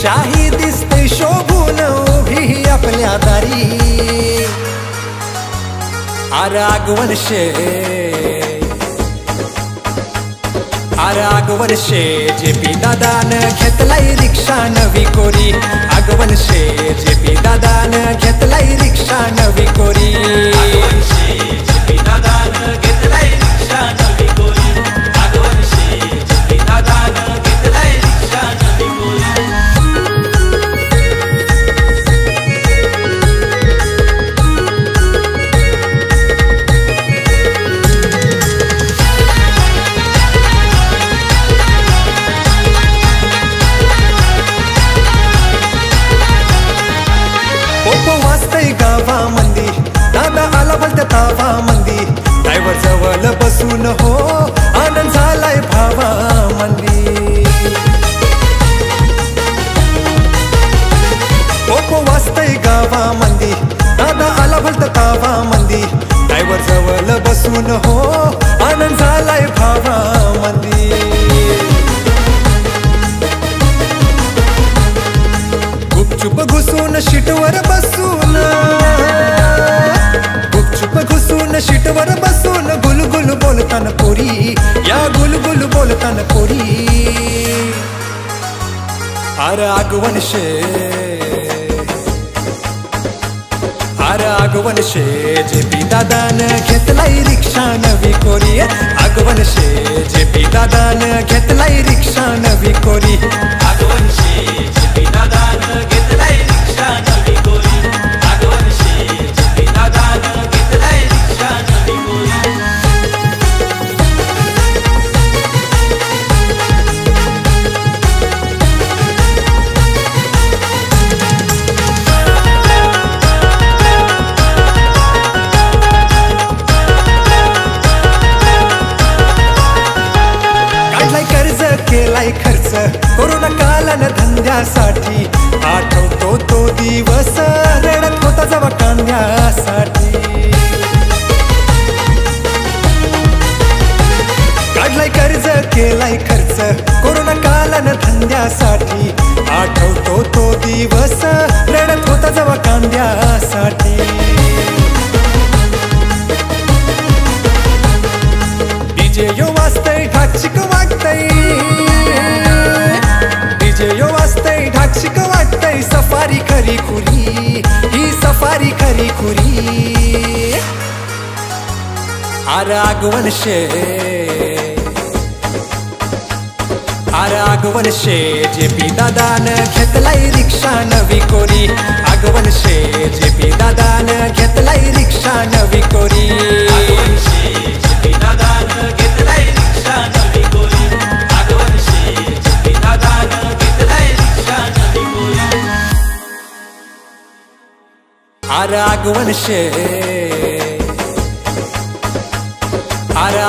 शाही दिसते शोभून उभी आपल्या दारी. आगवन शे जेपी दादान घेतलाई रिक्षा नवी कोरी. आगवन शे जेपी दादान घेतलाई रिक्षा नवी कोरी. आगवन शे जेपी दादान घेतलाई रिक्षा नवी कोरी. आगवन शे जेपी दादान घेतलाई रिक्षा नवी कोरी. वाजतय गावामंदी दादा आला बोलत्या तावामंदी. ड्रायव्हर जवळ बसून हो आनंद झालाय भावामंदी. पोपो वाजतय गावामंदी दादा आला बोलत्या तावामंदी. ड्रायव्हर जवळ बसून हो आनंद झालाय भावामंदी. गुपचुप घुसून शीटवर बसून, गुपचुप घुसून शीटवर बसून गुलगुल बोलतान पोरी. या गुलगुल बोलतान पोरी. आगवन शे जेपी दादान घेतलाई रिक्षा नवी कोरी. आगवन शे जेपी दादान घेतलाई रिक्षा नवी कोरी. आगवन शे जेपी दादान घेतलाई रिक्षा नवी कोरी. आगवन शे जेपी दादान घेतलाई रिक्षा नवी कोरी. केलाय खर्च कोरोना कालन धंद्यासाठी. आठवतो तो दिवस रडत होता जवा कांद्यासाठी. काढलाय कर्ज केलाय खर्च कोरोना कालन धंद्यासाठी. आठवतो तो दिवस रडत होता जवा कांद्यासाठी. डीजे यो वाजतय ढाकशिक वाटतय. डीजे यो वाजतय ढाकशिक वाटतय. सफारी खरी खुरी ही सफारी खरी खुरी. आगवन शे जेपी दादान घेतलाई रिक्षा नवी कोरी. आगवन शे जेपी दादान घेतलाई रिक्षा नवी कोरी. आगवन शे जेपी दादान घेतलाई रिक्षा नवी कोरी. आगवन शे जेपी दादान घेतलाई रिक्षा नवी कोरी.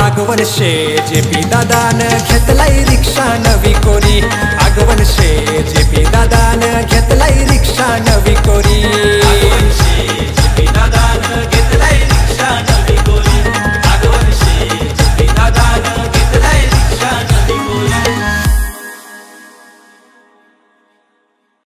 आगवन शे जेपी दादान घेतलाई रिक्षा नवी कोरी. आगवन शे जेपी